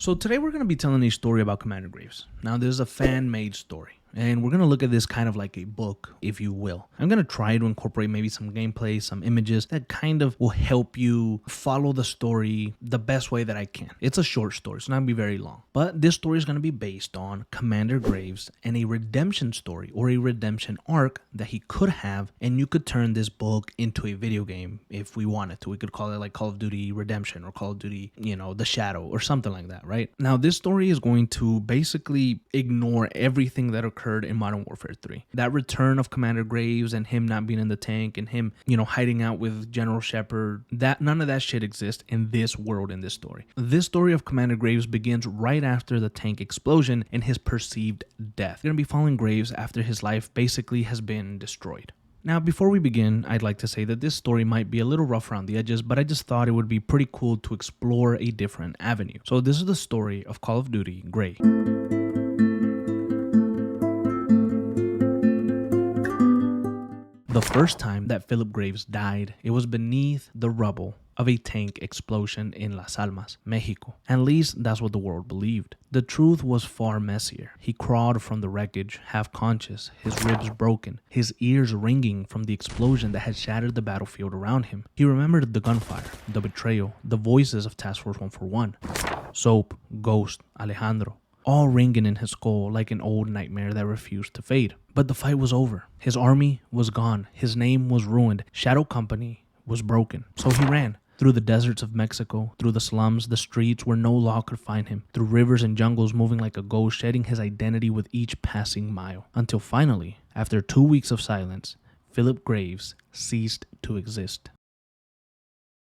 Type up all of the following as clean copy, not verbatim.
So today we're going to be telling a story about Commander Graves. Now this is a fan-made story. And we're going to look at this kind of like a book, if you will. I'm going to try to incorporate maybe some gameplay, some images that kind of will help you follow the story the best way that I can. It's a short story, it's not going to be very long. But this story is going to be based on Commander Graves and a redemption story or a redemption arc that he could have. And you could turn this book into a video game if we wanted to. We could call it like Call of Duty Redemption or Call of Duty, The Shadow or something like that, right? Now, this story is going to basically ignore everything that occurred in Modern Warfare 3. That return of Commander Graves and him not being in the tank and him, hiding out with General Shepard, that none of that shit exists in this world, in this story. This story of Commander Graves begins right after the tank explosion and his perceived death. We're going to be following Graves after his life basically has been destroyed. Now, before we begin, I'd like to say that this story might be a little rough around the edges, but I just thought it would be pretty cool to explore a different avenue. So this is the story of Call of Duty Gray. The first time that Philip Graves died, it was beneath the rubble of a tank explosion in Las Almas, Mexico. At least that's what the world believed. The truth was far messier. He crawled from the wreckage, half conscious, his ribs broken, his ears ringing from the explosion that had shattered the battlefield around him. He remembered the gunfire, the betrayal, the voices of Task Force 141, Soap, Ghost, Alejandro, all ringing in his skull like an old nightmare that refused to fade. But the fight was over. His army was gone. His name was ruined. Shadow Company was broken. So he ran through the deserts of Mexico, through the slums, the streets where no law could find him, through rivers and jungles, moving like a ghost, shedding his identity with each passing mile. Until finally, after 2 weeks of silence, Philip Graves ceased to exist.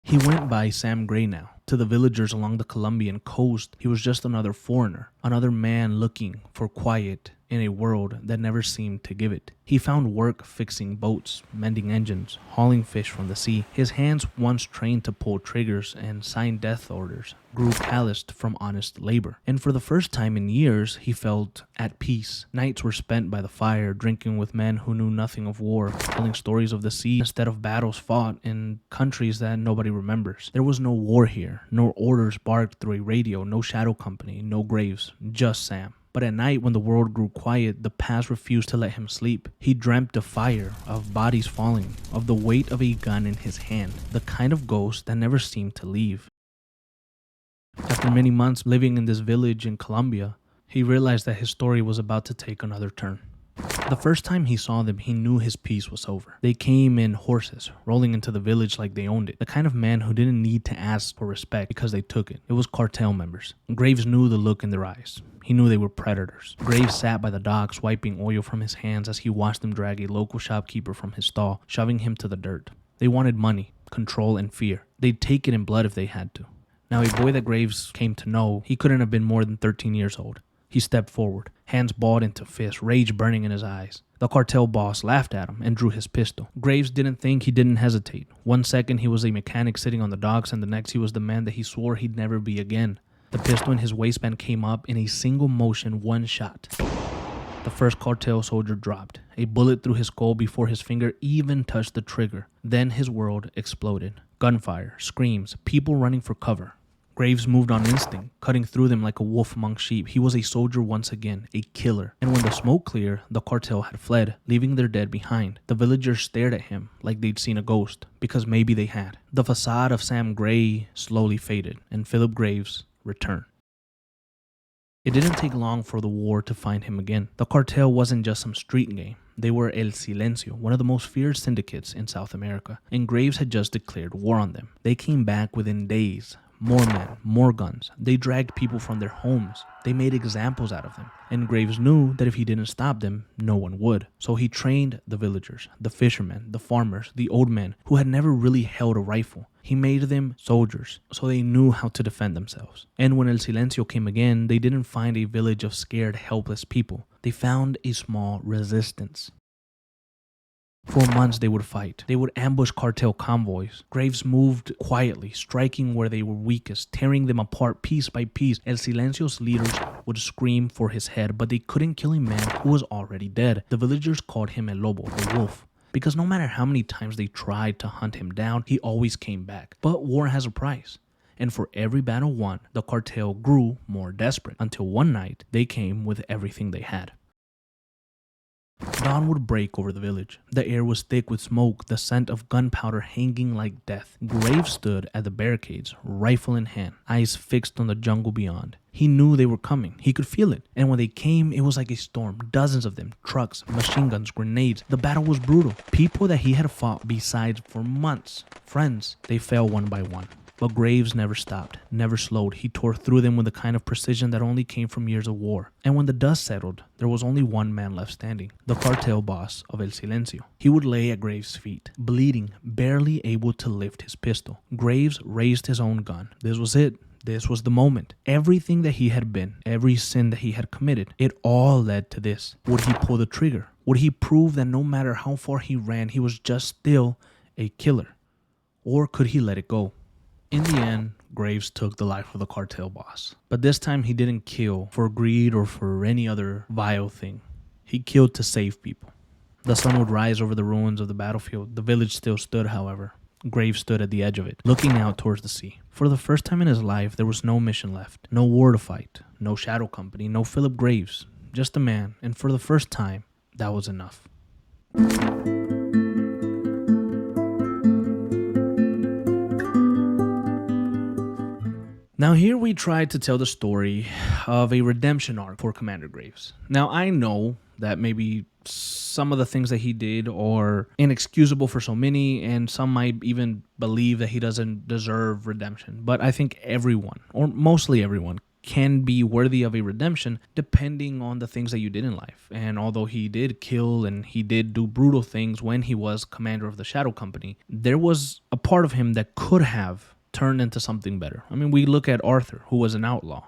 He went by Sam Gray now. To the villagers along the Colombian coast, he was just another foreigner, another man looking for quiet in a world that never seemed to give it. He found work fixing boats, mending engines, hauling fish from the sea. His hands, once trained to pull triggers and sign death orders, grew calloused from honest labor. And for the first time in years, he felt at peace. Nights were spent by the fire, drinking with men who knew nothing of war, telling stories of the sea instead of battles fought in countries that nobody remembers. There was no war here, no orders barked through a radio, no Shadow Company, no Graves, just Sam. But at night, when the world grew quiet, the past refused to let him sleep. He dreamt of fire, of bodies falling, of the weight of a gun in his hand, the kind of ghost that never seemed to leave. After many months living in this village in Colombia, he realized that his story was about to take another turn. The first time he saw them, he knew his peace was over. They came in horses, rolling into the village like they owned it. The kind of man who didn't need to ask for respect because they took it. It was cartel members. Graves knew the look in their eyes. He knew they were predators. Graves sat by the docks, wiping oil from his hands as he watched them drag a local shopkeeper from his stall, shoving him to the dirt. They wanted money, control, and fear. They'd take it in blood if they had to. Now, a boy that Graves came to know, he couldn't have been more than 13 years old. He stepped forward, hands balled into fists, rage burning in his eyes. The cartel boss laughed at him and drew his pistol. Graves didn't think, he didn't hesitate. 1 second he was a mechanic sitting on the docks, and the next he was the man that he swore he'd never be again. The pistol in his waistband came up in a single motion, one shot. The first cartel soldier dropped, a bullet through his skull before his finger even touched the trigger. Then his world exploded. Gunfire, screams, people running for cover. Graves moved on instinct, cutting through them like a wolf among sheep. He was a soldier once again, a killer. And when the smoke cleared, the cartel had fled, leaving their dead behind. The villagers stared at him like they'd seen a ghost, because maybe they had. The facade of Sam Gray slowly faded, and Philip Graves returned. It didn't take long for the war to find him again. The cartel wasn't just some street game. They were El Silencio, one of the most feared syndicates in South America, and Graves had just declared war on them. They came back within days. More men, more guns. They dragged people from their homes. They made examples out of them. And Graves knew that if he didn't stop them, no one would. So he trained the villagers, the fishermen, the farmers, the old men who had never really held a rifle. He made them soldiers, so they knew how to defend themselves. And when El Silencio came again, they didn't find a village of scared, helpless people. They found a small resistance. For months they would fight. They would ambush cartel convoys. Graves moved quietly, striking where they were weakest, tearing them apart piece by piece. El Silencio's leaders would scream for his head, but they couldn't kill a man who was already dead. The villagers called him El Lobo, the wolf, because no matter how many times they tried to hunt him down, he always came back. But war has a price. And for every battle won, the cartel grew more desperate until one night they came with everything they had. Dawn would break over the village. The air was thick with smoke, the scent of gunpowder hanging like death. Graves stood at the barricades, rifle in hand, eyes fixed on the jungle beyond. He knew they were coming. He could feel it. And when they came, it was like a storm. Dozens of them, trucks, machine guns, grenades. The battle was brutal. People that he had fought besides for months, friends, they fell one by one. But Graves never stopped, never slowed. He tore through them with the kind of precision that only came from years of war. And when the dust settled, there was only one man left standing, the cartel boss of El Silencio. He would lay at Graves' feet, bleeding, barely able to lift his pistol. Graves raised his own gun. This was it. This was the moment. Everything that he had been, every sin that he had committed, it all led to this. Would he pull the trigger? Would he prove that no matter how far he ran, he was just still a killer? Or could he let it go? In the end, Graves took the life of the cartel boss. But this time he didn't kill for greed or for any other vile thing. He killed to save people. The sun would rise over the ruins of the battlefield. The village still stood, however. Graves stood at the edge of it, looking out towards the sea. For the first time in his life, there was no mission left. No war to fight. No shadow company. No Philip Graves. Just a man. And for the first time, that was enough. Now here we tried to tell the story of a redemption arc for Commander Graves. Now I know that maybe some of the things that he did are inexcusable for so many, and some might even believe that he doesn't deserve redemption. But I think everyone, or mostly everyone, can be worthy of a redemption depending on the things that you did in life. And although he did kill and he did do brutal things when he was commander of the Shadow Company, there was a part of him that could have turned into something better. I mean, we look at Arthur, who was an outlaw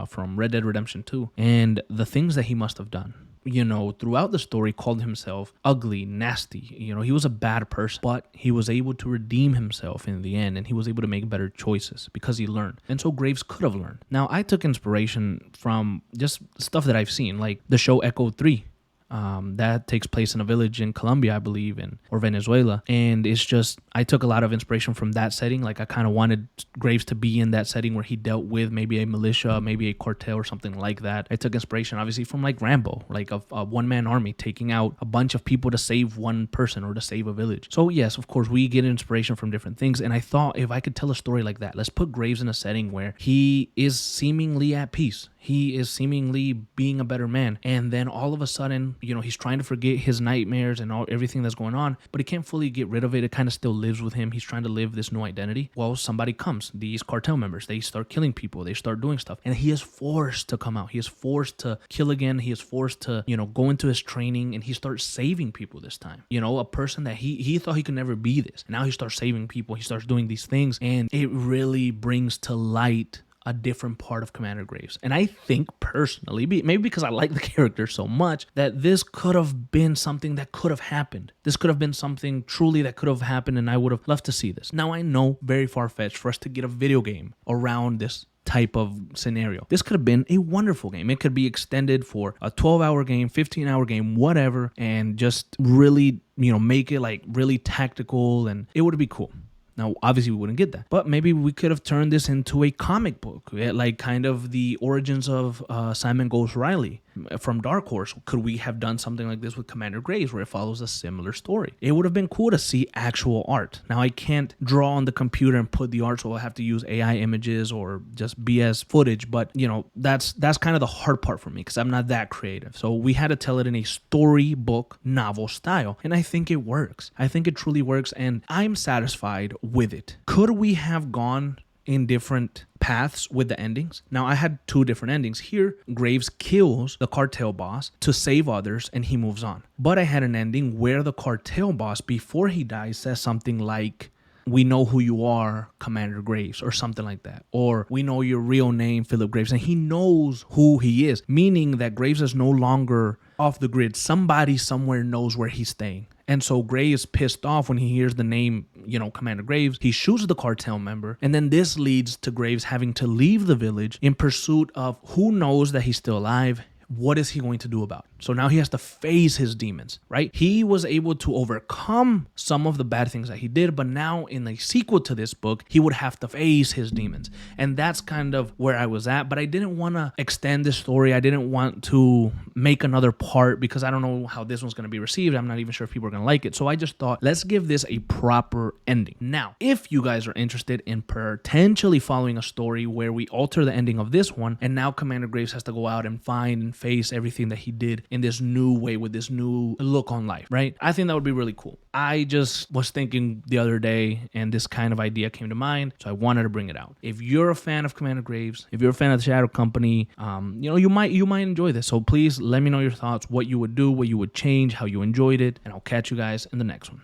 from Red Dead Redemption 2, and the things that he must have done. You know, throughout the story, called himself ugly, nasty. You know, he was a bad person, but he was able to redeem himself in the end, and he was able to make better choices because he learned. And so Graves could have learned. Now, I took inspiration from just stuff that I've seen, like the show Echo 3. That takes place in a village in Colombia, I believe, or Venezuela. And it's just, I took a lot of inspiration from that setting. Like I kind of wanted Graves to be in that setting where he dealt with maybe a militia, maybe a cartel or something like that. I took inspiration obviously from like Rambo, like a one-man army taking out a bunch of people to save one person or to save a village. So yes, of course, we get inspiration from different things. And I thought if I could tell a story like that, let's put Graves in a setting where he is seemingly at peace. He is seemingly being a better man. And then all of a sudden, you know, he's trying to forget his nightmares and everything that's going on, but he can't fully get rid of it. It kind of still lives with him. He's trying to live this new identity. Well, somebody comes, these cartel members, they start killing people. They start doing stuff. And he is forced to come out. He is forced to kill again. He is forced to, you know, go into his training, and he starts saving people this time. You know, a person that he thought he could never be this. Now he starts saving people. He starts doing these things, and it really brings to light a different part of Commander Graves. And I think personally, maybe because I like the character so much, that this could have been something that could have happened. This could have been something truly that could have happened, and I would have loved to see this. Now I know, very far-fetched for us to get a video game around this type of scenario. This could have been a wonderful game. It could be extended for a 12-hour game, 15-hour game, whatever, and just really, you know, make it like really tactical, and it would be cool. Now, obviously, we wouldn't get that. But maybe we could have turned this into a comic book, like kind of the origins of Simon Goes Riley from Dark Horse. Could we have done something like this with Commander Graves, where it follows a similar story? It would have been cool to see actual art. Now, I can't draw on the computer and put the art, so I'll have to use AI images or just BS footage. But, you know, that's kind of the hard part for me, because I'm not that creative. So we had to tell it in a storybook novel style. And I think it works. I think it truly works. And I'm satisfied with it. Could we have gone in different paths with the endings? Now, I had two different endings. Here, Graves kills the cartel boss to save others, and he moves on. But I had an ending where the cartel boss, before he dies, says something like, "We know who you are, Commander Graves," or something like that. Or, "We know your real name, Philip Graves." And he knows who he is, meaning that Graves is no longer off the grid. Somebody somewhere knows where he's staying. And so Graves is pissed off when he hears the name, you know, Commander Graves. He shoots the cartel member. And then this leads to Graves having to leave the village in pursuit of who knows that he's still alive. What is he going to do about it? So now he has to face his demons, right? He was able to overcome some of the bad things that he did, but now in a sequel to this book, he would have to face his demons. And that's kind of where I was at, but I didn't want to extend this story. I didn't want to make another part because I don't know how this one's going to be received. I'm not even sure if people are going to like it. So I just thought, let's give this a proper ending. Now, if you guys are interested in potentially following a story where we alter the ending of this one, and now Commander Graves has to go out and find and face everything that he did in this new way with this new look on life, right? I think that would be really cool. I just was thinking the other day and this kind of idea came to mind, so I wanted to bring it out. If you're a fan of Commander Graves, if you're a fan of the Shadow Company, you might enjoy this. So please let me know your thoughts, what you would do, what you would change, how you enjoyed it, and I'll catch you guys in the next one.